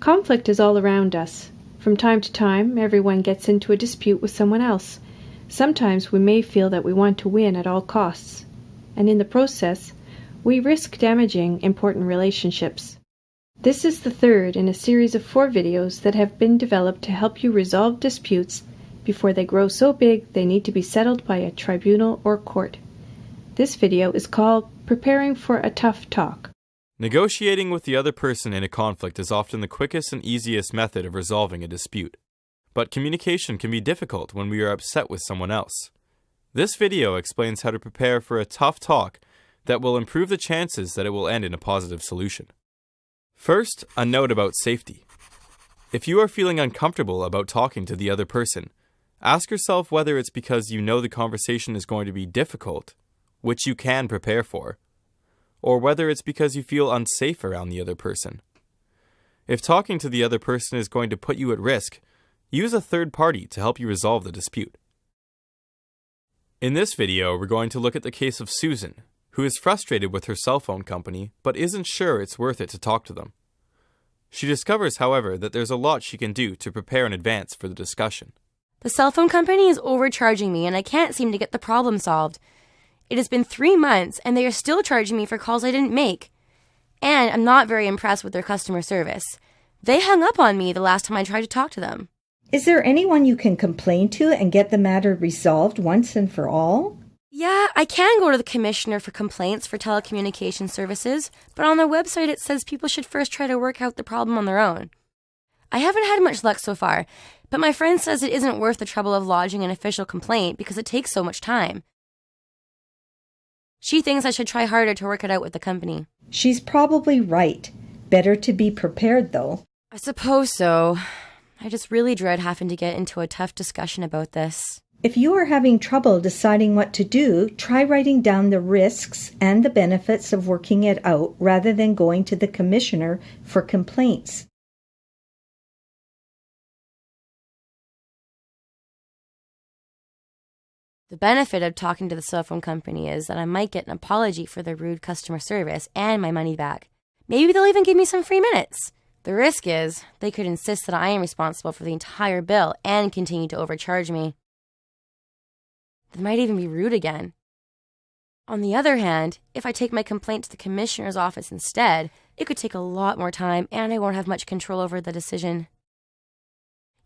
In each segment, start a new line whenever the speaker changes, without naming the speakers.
Conflict is all around us. From time to time, everyone gets into a dispute with someone else. Sometimes we may feel that we want to win at all costs, and in the process, we risk damaging important relationships. This is the third in a series of 4 videos that have been developed to help you resolve disputes before they grow so big they need to be settled by a tribunal or court. This video is called Preparing for a Tough Talk.
Negotiating with the other person in a conflict is often the quickest and easiest method of resolving a dispute. But communication can be difficult when we are upset with someone else. This video explains how to prepare for a tough talk that will improve the chances that it will end in a positive solution. First, a note about safety. If you are feeling uncomfortable about talking to the other person, ask yourself whether it's because you know the conversation is going to be difficult, which you can prepare for, or whether it's because you feel unsafe around the other person. If talking to the other person is going to put you at risk, use a third party to help you resolve the dispute. In this video, we're going to look at the case of Susan, who is frustrated with her cell phone company but isn't sure it's worth it to talk to them. She discovers, however, that there's a lot she can do to prepare in advance for the discussion.
The cell phone company is overcharging me and I can't seem to get the problem solved. It has been 3 months and they are still charging me for calls I didn't make. And I'm not very impressed with their customer service. They hung up on me the last time I tried to talk to them.
Is there anyone you can complain to and get the matter resolved once and for all?
Yeah, I can go to the commissioner for complaints for telecommunication services, but on their website it says people should first try to work out the problem on their own. I haven't had much luck so far, but my friend says it isn't worth the trouble of lodging an official complaint because it takes so much time. She thinks I should try harder to work it out with the company.
She's probably right. Better to be prepared, though.
I suppose so. I just really dread having to get into a tough discussion about this.
If you are having trouble deciding what to do, try writing down the risks and the benefits of working it out rather than going to the commissioner for complaints.
The benefit of talking to the cell phone company is that I might get an apology for their rude customer service and my money back. Maybe they'll even give me some free minutes. The risk is they could insist that I am responsible for the entire bill and continue to overcharge me. They might even be rude again. On the other hand, if I take my complaint to the commissioner's office instead, it could take a lot more time and I won't have much control over the decision.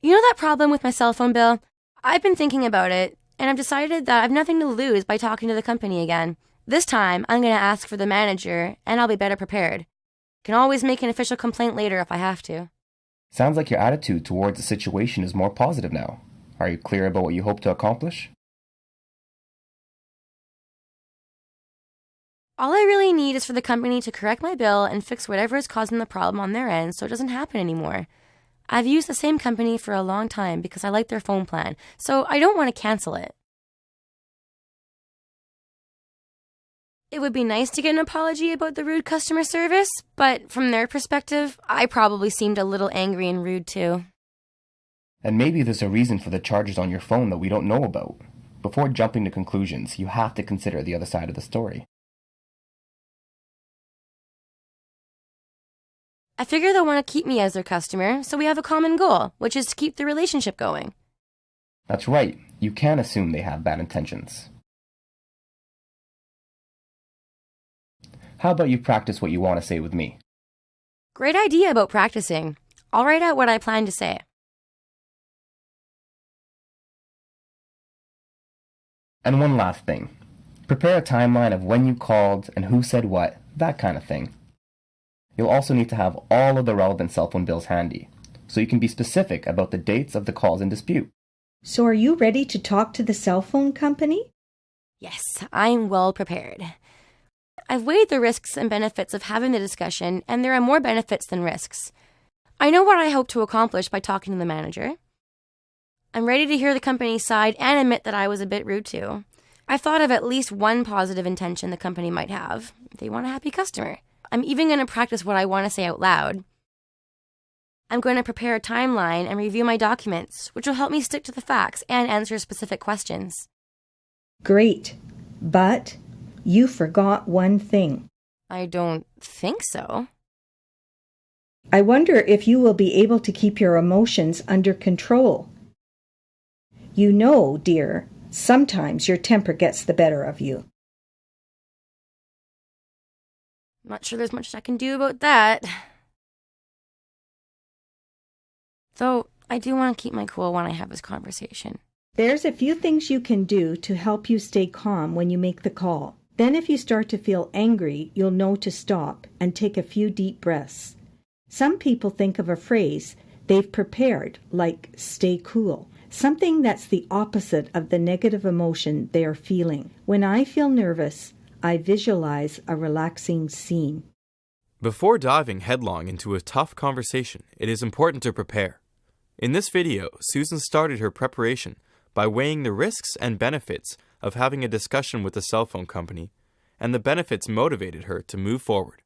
You know that problem with my cell phone bill? I've been thinking about it, and I've decided that I've nothing to lose by talking to the company again. This time, I'm going to ask for the manager, and I'll be better prepared. Can always make an official complaint later if I have to.
Sounds like your attitude towards the situation is more positive now. Are you clear about what you hope to accomplish?
All I really need is for the company to correct my bill and fix whatever is causing the problem on their end so it doesn't happen anymore. I've used the same company for a long time because I like their phone plan, so I don't want to cancel it. It would be nice to get an apology about the rude customer service, but from their perspective, I probably seemed a little angry and rude too.
And maybe there's a reason for the charges on your phone that we don't know about. Before jumping to conclusions, you have to consider the other side of the story.
I figure they'll want to keep me as their customer, so we have a common goal, which is to keep the relationship going.
That's right. You can't assume they have bad intentions. How about you practice what you want to say with me?
Great idea about practicing. I'll write out what I plan to say.
And one last thing. Prepare a timeline of when you called and who said what, that kind of thing. You'll also need to have all of the relevant cell phone bills handy, so you can be specific about the dates of the calls in dispute.
So are you ready to talk to the cell phone company?
Yes, I'm well prepared. I've weighed the risks and benefits of having the discussion, and there are more benefits than risks. I know what I hope to accomplish by talking to the manager. I'm ready to hear the company's side and admit that I was a bit rude too. I've thought of at least one positive intention the company might have. They want a happy customer. I'm even going to practice what I want to say out loud. I'm going to prepare a timeline and review my documents, which will help me stick to the facts and answer specific questions.
Great, but you forgot one thing.
I don't think so.
I wonder if you will be able to keep your emotions under control. You know, dear, sometimes your temper gets the better of you.
Not sure there's much I can do about that. Though, I do want to keep my cool when I have this conversation.
There's a few things you can do to help you stay calm when you make the call. Then if you start to feel angry, you'll know to stop and take a few deep breaths. Some people think of a phrase they've prepared, like stay cool, something that's the opposite of the negative emotion they are feeling. When I feel nervous, I visualize a relaxing scene.
Before diving headlong into a tough conversation, it is important to prepare. In this video, Susan started her preparation by weighing the risks and benefits of having a discussion with the cell phone company, and the benefits motivated her to move forward.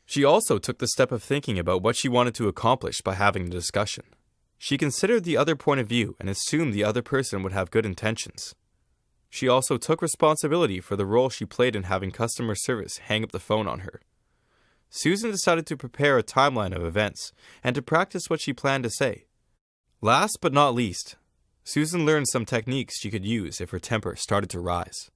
She also took the step of thinking about what she wanted to accomplish by having the discussion. She considered the other point of view and assumed the other person would have good intentions. She also took responsibility for the role she played in having customer service hang up the phone on her. Susan decided to prepare a timeline of events and to practice what she planned to say. Last but not least, Susan learned some techniques she could use if her temper started to rise.